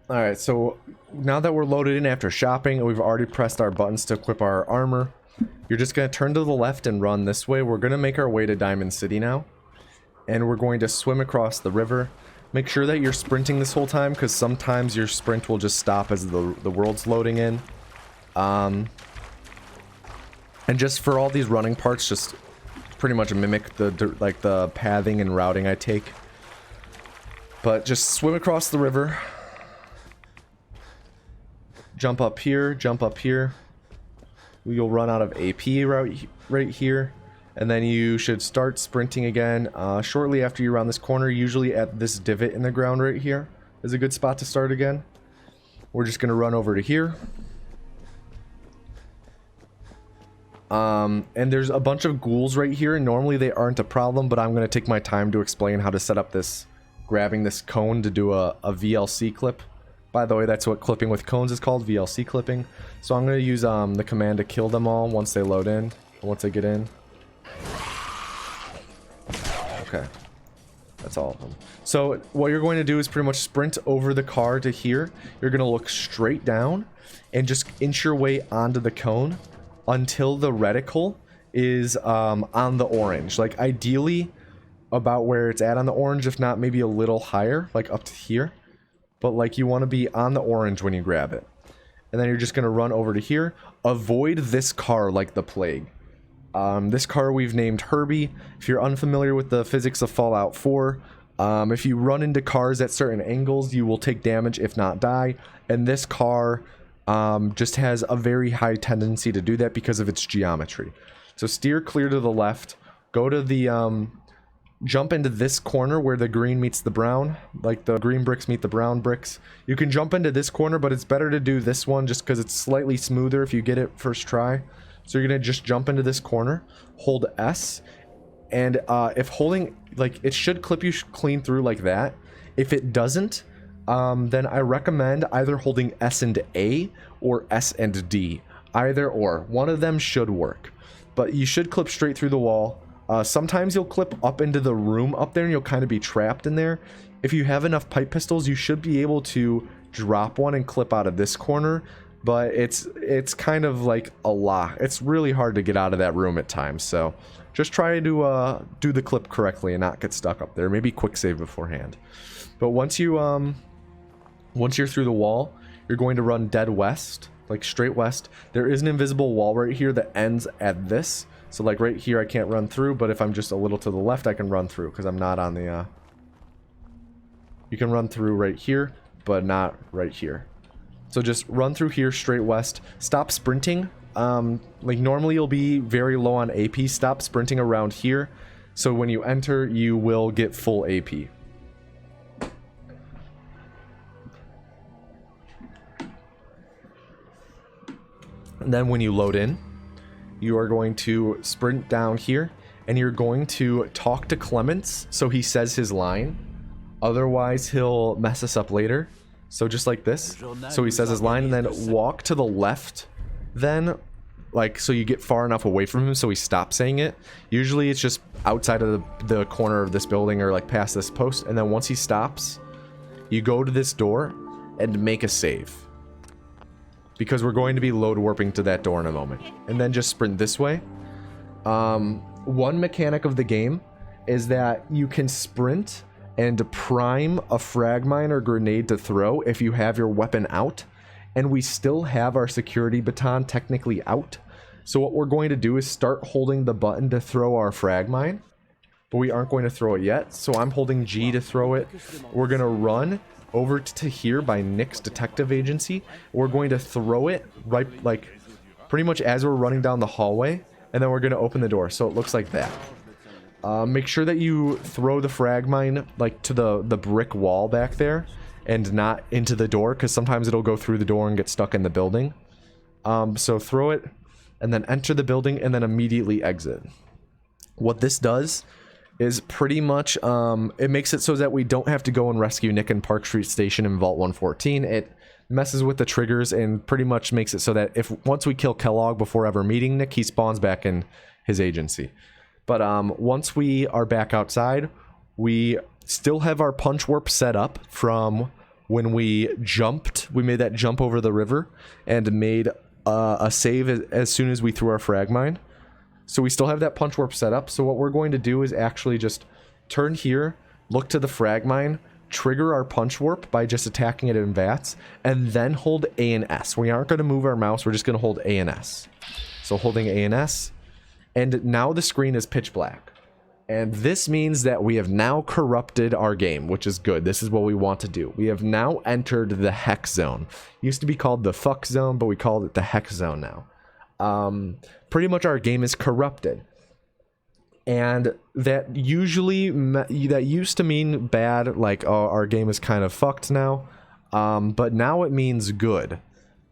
Alright, so now that we're loaded in after shopping and we've already pressed our buttons to equip our armor, you're just going to turn to the left and run this way. We're going to make our way to Diamond City now. And we're going to swim across the river. Make sure that you're sprinting this whole time, because sometimes your sprint will just stop as the world's loading in. And just for all these running parts, just pretty much mimic the pathing and routing I take. But just swim across the river. Jump up here, jump up here. You'll run out of AP right here. And then you should start sprinting again shortly after you round this corner. Usually at this divot in the ground right here is a good spot to start again. We're just going to run over to here. And there's a bunch of ghouls right here. Normally they aren't a problem, but I'm going to take my time to explain how to set up this, grabbing this cone to do a VLC clip. By the way, that's what clipping with cones is called, VLC clipping. So I'm going to use the command to kill them all once they load in, once they get in. Okay, that's all of them. So what you're going to do is pretty much sprint over the car to here. You're going to look straight down and just inch your way onto the cone until the reticle is on the orange. Like ideally about where it's at on the orange, if not maybe a little higher, like up to here. But like you want to be on the orange when you grab it. And then you're just going to run over to here. Avoid this car like the plague. This car we've named Herbie. If you're unfamiliar with the physics of Fallout 4, if you run into cars at certain angles, you will take damage if not die. And this car just has a very high tendency to do that because of its geometry. So steer clear to the left. Go to the... jump into this corner where the green meets the brown, like the green bricks meet the brown bricks. You can jump into this corner, but it's better to do this one just because it's slightly smoother if you get it first try. So you're going to just jump into this corner, hold S, and if holding, like, it should clip you clean through like that. If it doesn't, then I recommend either holding S and A or S and D. Either or. One of them should work. But you should clip straight through the wall. Sometimes you'll clip up into the room up there and you'll kind of be trapped in there. If you have enough pipe pistols, you should be able to drop one and clip out of this corner, but it's kind of like a lot. It's really hard to get out of that room at times, so just try to do the clip correctly and not get stuck up there. Maybe quick save beforehand. But once you're through the wall, you're going to run dead west, like straight west. There is an invisible wall right here that ends at this. So like right here I can't run through, but if I'm just a little to the left I can run through because I'm not on the you can run through right here, but not right here. So just run through here straight west. Stop sprinting. Like normally you'll be very low on AP. Stop sprinting around here. So when you enter, you will get full AP. And then when you load in, you are going to sprint down here and you're going to talk to Clements so he says his line. Otherwise he'll mess us up later. So just like this. So he says his line and then walk to the left. Then like so you get far enough away from him so he stops saying it. Usually it's just outside of the corner of this building or like past this post. And then once he stops, you go to this door and make a save. Because we're going to be load warping to that door in a moment. And then just sprint this way. One mechanic of the game is that you can sprint and prime a frag mine or grenade to throw if you have your weapon out. And we still have our security baton technically out. So what we're going to do is start holding the button to throw our frag mine. But we aren't going to throw it yet. So I'm holding G to throw it. We're going to run over to here by Nick's detective agency. We're going to throw it right, like, pretty much as we're running down the hallway, and then we're going to open the door, so it looks like that. Make sure that you throw the frag mine, like, to the brick wall back there, and not into the door, because sometimes it'll go through the door and get stuck in the building. So throw it, and then enter the building, and then immediately exit. What this does is pretty much, it makes it so that we don't have to go and rescue Nick in Park Street Station in Vault 114. It messes with the triggers and pretty much makes it so that if once we kill Kellogg before ever meeting Nick, he spawns back in his agency. But once we are back outside, we still have our punch warp set up from when we jumped. We made that jump over the river and made a save as soon as we threw our frag mine. So we still have that punch warp set up. So what we're going to do is actually just turn here, look to the frag mine, trigger our punch warp by just attacking it in VATS, and then hold A and S. We aren't going to move our mouse, we're just going to hold A and S. So holding A and S, and now the screen is pitch black. And this means that we have now corrupted our game, which is good. This is what we want to do. We have now entered the hex zone. It used to be called the fuck zone, but we called it the hex zone now. Pretty much our game is corrupted. And that used to mean bad, like, oh, our game is kind of fucked now. But now it means good.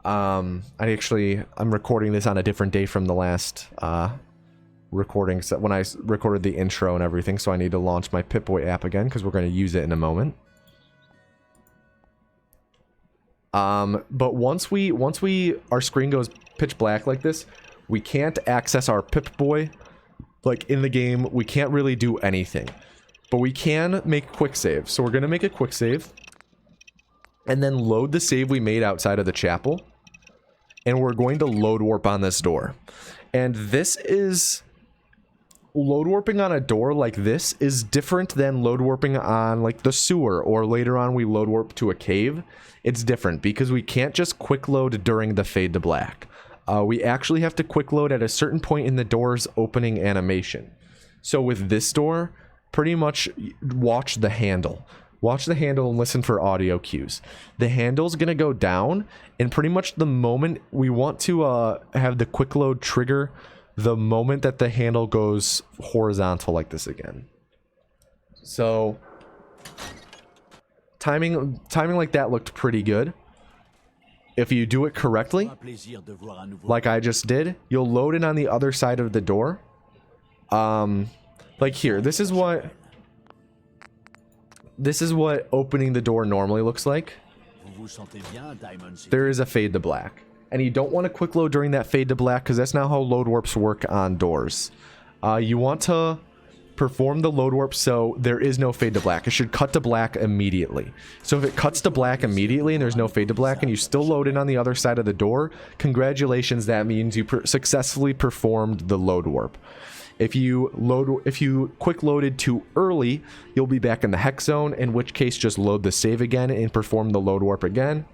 I'm recording this on a different day from the last recording, so when I recorded the intro and everything, so I need to launch my Pip-Boy app again because we're going to use it in a moment. But once our screen goes pitch black like this, we can't access our Pip-Boy. Like in the game, we can't really do anything, but we can make quick save. So we're going to make a quick save and then load the save we made outside of the chapel. And we're going to load warp on this door. And this is... load warping on a door like this is different than load warping on like the sewer, or later on we load warp to a cave. It's different because we can't just quick load during the fade to black. We actually have to quick load at a certain point in the door's opening animation. So with this door, pretty much watch the handle. Watch the handle and listen for audio cues. The handle's gonna go down, and pretty much the moment we want to have the quick load trigger the moment that the handle goes horizontal like this again. So timing like that looked pretty good. If you do it correctly, like I just did, you'll load it on the other side of the door. Like here, this is what opening the door normally looks like. There is a fade to black. And you don't want to quick load during that fade to black because that's not how load warps work on doors. You want to perform the load warp so there is no fade to black. It should cut to black immediately. So if it cuts to black immediately and there's no fade to black and you still load in on the other side of the door, congratulations, that means you successfully performed the load warp. If you quick loaded too early, you'll be back in the hex zone, in which case just load the save again and perform the load warp again.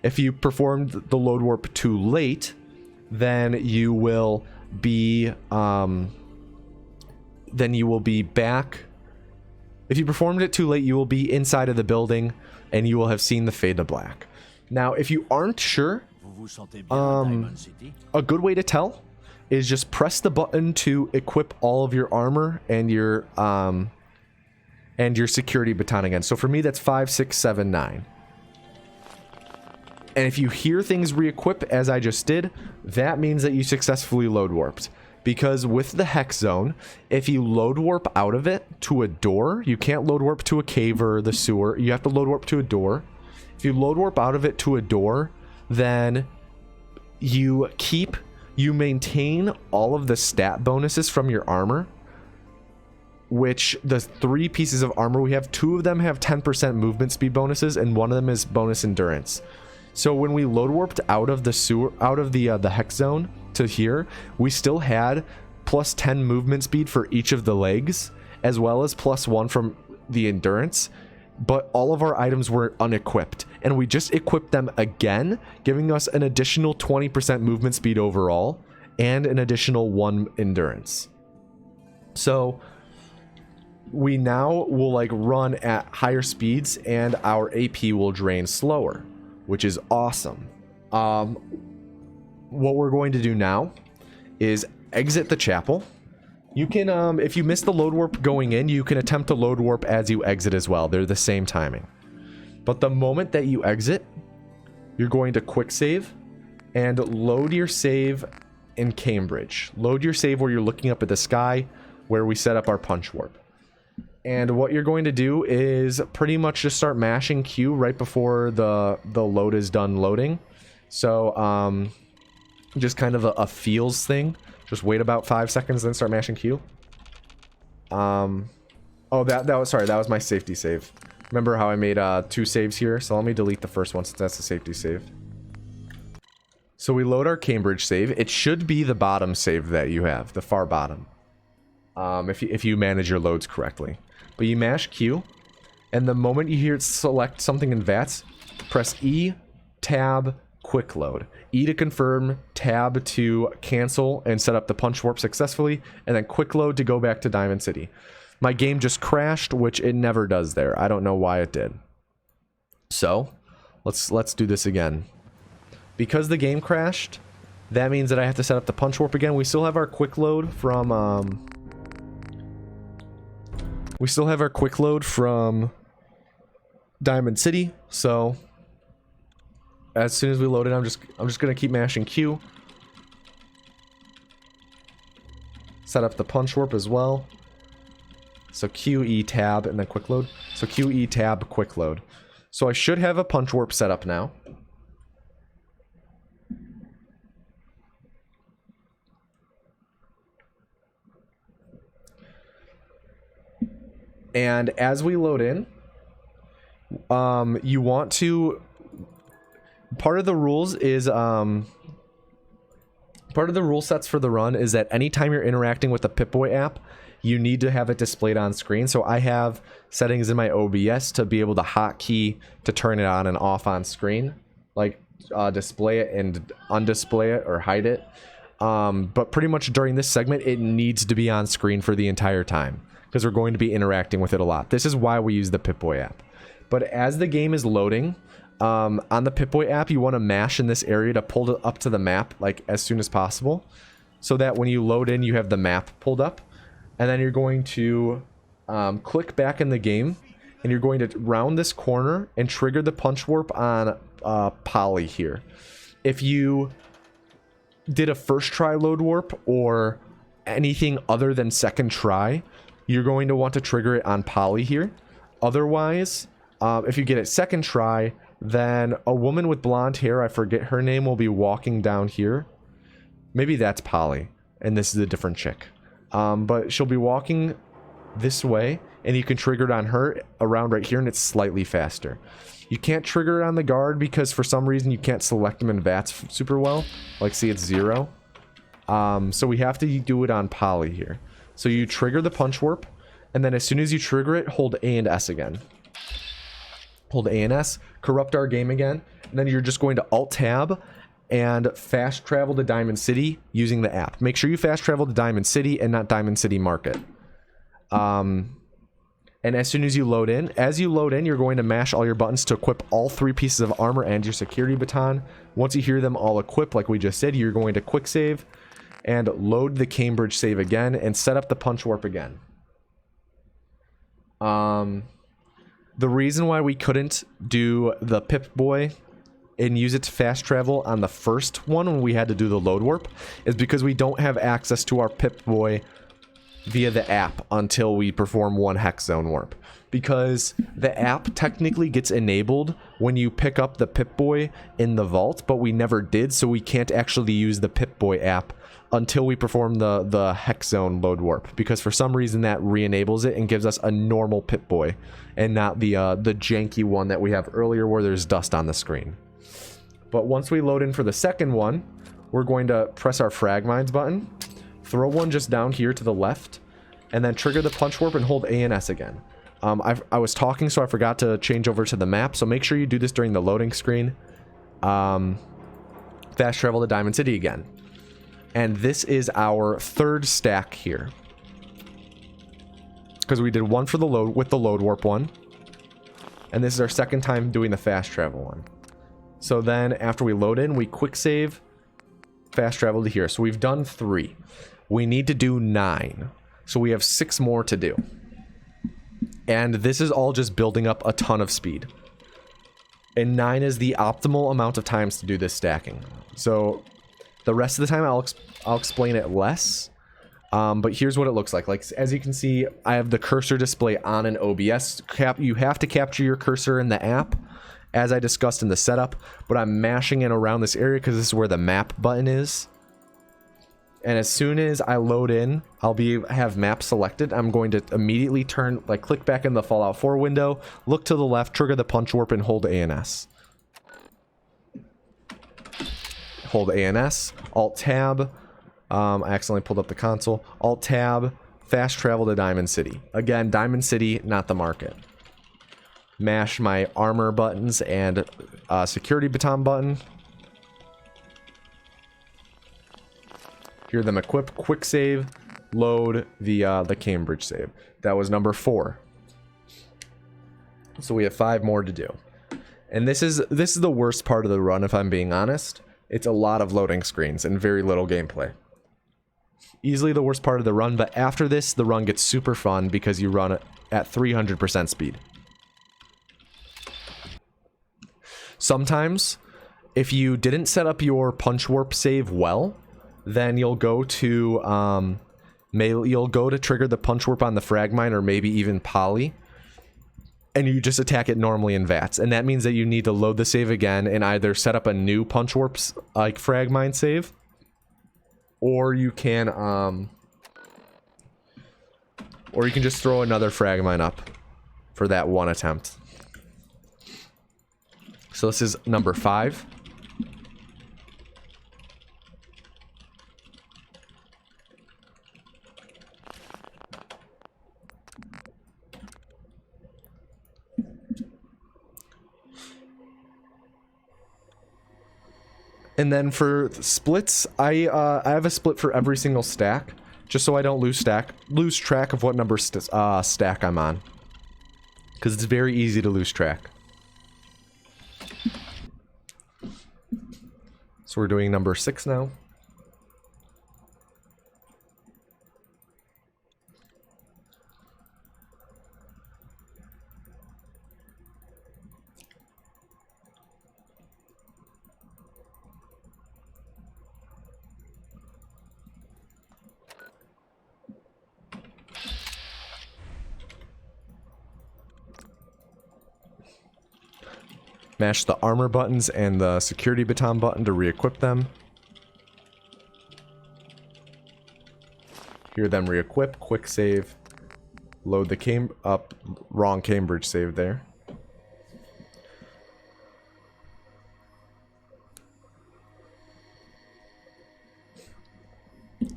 If you performed the load warp too late, then you will be back. If you performed it too late, you will be inside of the building and you will have seen the fade to black. Now, if you aren't sure, a good way to tell is just press the button to equip all of your armor and your security baton again. So for me, that's 5, 6, 7, 9. And if you hear things re-equip, as I just did, that means that you successfully load warped. Because with the hex zone, if you load warp out of it to a door, you can't load warp to a cave or the sewer. You have to load warp to a door. If you load warp out of it to a door, then you maintain all of the stat bonuses from your armor. Which, the 3 pieces of armor we have, 2 of them have 10% movement speed bonuses, and 1 of them is bonus endurance. So when we load warped out of the sewer, out of the hex zone to here, we still had plus 10 movement speed for each of the legs, as well as plus 1 from the endurance. But all of our items were unequipped, and we just equipped them again, giving us an additional 20% movement speed overall and an additional 1 endurance. So we now will like run at higher speeds, and our AP will drain slower, which is awesome. What we're going to do now is exit the chapel. You can, if you miss the load warp going in, you can attempt to load warp as you exit as well. They're the same timing. But the moment that you exit, you're going to quick save and load your save in Cambridge. Load your save where you're looking up at the sky, where we set up our punch warp. And what you're going to do is pretty much just start mashing Q right before the load is done loading. So, just kind of a feels thing. Just wait about 5 seconds, then start mashing Q. Oh, that was, sorry, that was my safety save. Remember how I made 2 saves here? So let me delete the first one since that's a safety save. So we load our Cambridge save. It should be the bottom save that you have, the far bottom. If you manage your loads correctly. But you mash Q, and the moment you hear it select something in VATS, press E, tab, quick load. E to confirm, tab to cancel and set up the punch warp successfully, and then quick load to go back to Diamond City. My game just crashed, which it never does there. I don't know why it did. So, let's do this again. Because the game crashed, that means that I have to set up the punch warp again. We still have our quick load from Diamond City, so as soon as we load it, I'm just gonna keep mashing Q. Set up the punch warp as well. So Q, E, tab, and then quick load. So Q, E, tab, quick load. So I should have a punch warp set up now. And as we load in, you want to... Part of the rules is... part of the rule sets for the run is that anytime you're interacting with the Pip-Boy app, you need to have it displayed on screen. So I have settings in my OBS to be able to hotkey to turn it on and off on screen. Like display it and undisplay it or hide it. But pretty much during this segment, it needs to be on screen for the entire time, because we're going to be interacting with it a lot. This is why we use the Pip-Boy app. But as the game is loading, on the Pip-Boy app, you want to mash in this area to pull it up to the map like as soon as possible, so that when you load in, you have the map pulled up. And then you're going to click back in the game, and you're going to round this corner and trigger the punch warp on Polly here. If you did a first try load warp or anything other than second try, you're going to want to trigger it on Polly here. Otherwise, if you get it second try, then a woman with blonde hair, I forget her name, will be walking down here. Maybe that's Polly, and this is a different chick. But she'll be walking this way, and you can trigger it on her around right here, and it's slightly faster. You can't trigger it on the guard because for some reason you can't select them in VATS super well. Like, see, it's 0. So we have to do it on Polly here. So you trigger the punch warp, and then as soon as you trigger it, hold A and S again. Hold A and S, corrupt our game again, and then you're just going to Alt-Tab and fast travel to Diamond City using the app. Make sure you fast travel to Diamond City and not Diamond City Market. And as soon as you load in, you're going to mash all your buttons to equip all 3 pieces of armor and your security baton. Once you hear them all equipped, like we just did, you're going to quick save and load the Cambridge save again and set up the punch warp again. The reason why we couldn't do the Pip-Boy and use it to fast travel on the first one when we had to do the load warp is because we don't have access to our Pip-Boy via the app until we perform 1 hex zone warp. Because the app technically gets enabled when you pick up the Pip-Boy in the vault, but we never did, so we can't actually use the Pip-Boy app until we perform the hex zone load warp, because for some reason that re-enables it and gives us a normal Pip-Boy and not the janky one that we have earlier where there's dust on the screen. But once we load in for the second one, we're going to press our frag mines button, throw one just down here to the left, and then trigger the punch warp and hold A and S again. I was talking, so I forgot to change over to the map, so make sure you do this during the loading screen. Fast travel to Diamond City again. And this is our 3rd stack here. Because we did one for the load with the load warp one. And this is our 2nd time doing the fast travel one. So then after we load in, we quick save, fast travel to here. So we've done 3. We need to do 9. So we have 6 more to do. And this is all just building up a ton of speed. And 9 is the optimal amount of times to do this stacking. So the rest of the time I'll explain it less. But here's what it looks like. Like, as you can see, I have the cursor display on an OBS. You have to capture your cursor in the app, as I discussed in the setup, but I'm mashing it around this area because this is where the map button is. And as soon as I load in, have map selected. I'm going to immediately click back in the Fallout 4 window, look to the left, trigger the punch warp, and hold ANS. Hold ANS, Alt-Tab. I accidentally pulled up the console. Alt-Tab, fast travel to Diamond City. Again, Diamond City, not the market. Mash my armor buttons and security baton button. Hear them equip, quick save, load the Cambridge save. That was number 4. So we have 5 more to do. And this is the worst part of the run, if I'm being honest. It's a lot of loading screens and very little gameplay. Easily the worst part of the run, but after this, the run gets super fun because you run at 300% speed. Sometimes, if you didn't set up your punch warp save well, then you'll go to trigger the punch warp on the frag mine or maybe even poly, and you just attack it normally in VATS, and that means that you need to load the save again and either set up a new punch warps like frag mine save, or you can just throw another frag mine up for that one attempt. So this is number 5. And then for splits, I have a split for every single stack, just so I don't lose track of what number stack I'm on, because it's very easy to lose track. So we're doing number 6 now. Mash the armor buttons and the security baton button to re-equip them. Hear them re-equip, quick save, load the wrong Cambridge save there.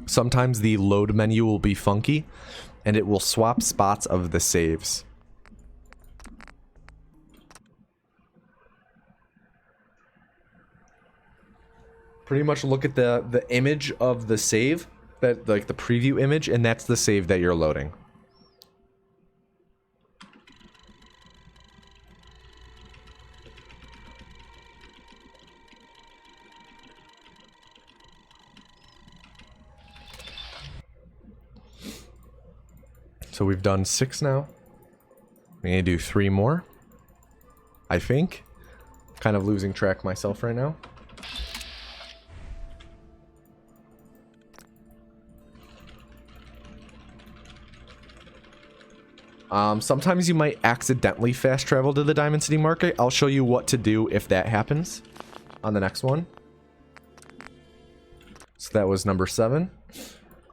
Sometimes the load menu will be funky, and it will swap spots of the saves. Pretty much look at the image of the save, that like the preview image, and that's the save that you're loading. So we've done 6 now. We need to do 3 more, I think. Kind of losing track myself right now. Sometimes you might accidentally fast travel to the Diamond City Market. I'll show you what to do if that happens on the next one. So that was number 7.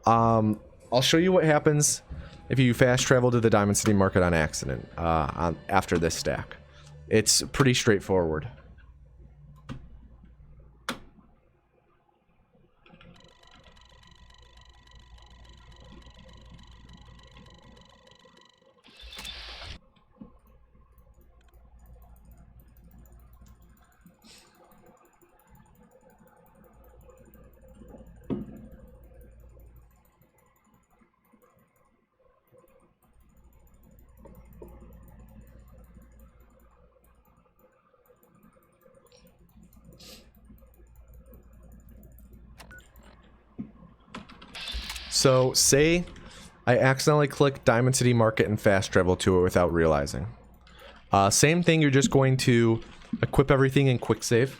I'll show you what happens if you fast travel to the Diamond City Market on accident after this stack. It's pretty straightforward. So, say I accidentally click Diamond City Market and fast travel to it without realizing. Same thing, you're just going to equip everything in quick save.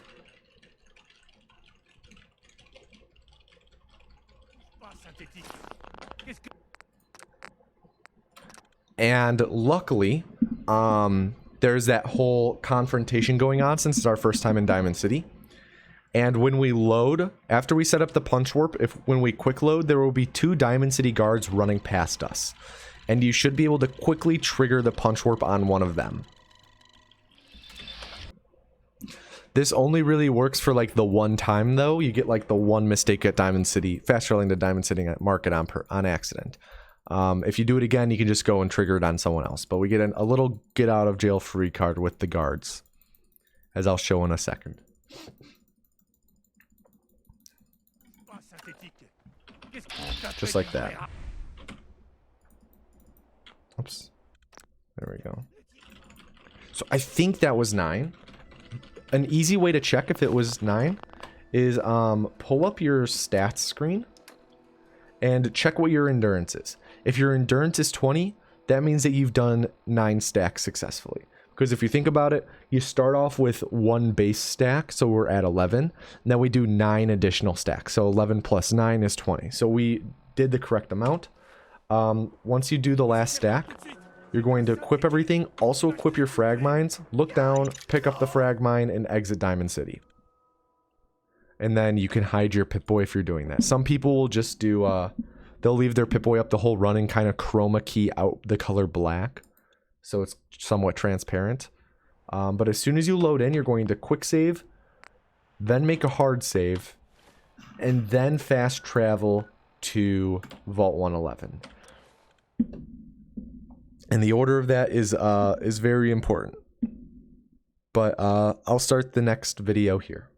And luckily, there's that whole confrontation going on since it's our first time in Diamond City. And when we load, after we set up the punch warp, when we quick load, there will be 2 Diamond City guards running past us. And you should be able to quickly trigger the punch warp on one of them. This only really works for like the one time though. You get like the one mistake at Diamond City, fast traveling to Diamond City Market on accident. If you do it again, you can just go and trigger it on someone else. But we get a little get out of jail free card with the guards, as I'll show in a second. Just like that. Oops. There we go. So I think that was 9. An easy way to check if it was 9 is pull up your stats screen and check what your endurance is. If your endurance is 20, that means that you've done 9 stacks successfully. Because if you think about it, you start off with 1 base stack, so we're at 11. And then we do 9 additional stacks. So 11 plus 9 is 20. So we did the correct amount. Once you do the last stack, you're going to equip everything. Also equip your frag mines. Look down, pick up the frag mine, and exit Diamond City. And then you can hide your Pip-Boy if you're doing that. Some people will just do, they'll leave their Pip-Boy up the whole run and kind of chroma key out the color black, so it's somewhat transparent. But as soon as you load in, you're going to quick save, then make a hard save, and then fast travel to Vault 111. And the order of that is very important. But I'll start the next video here.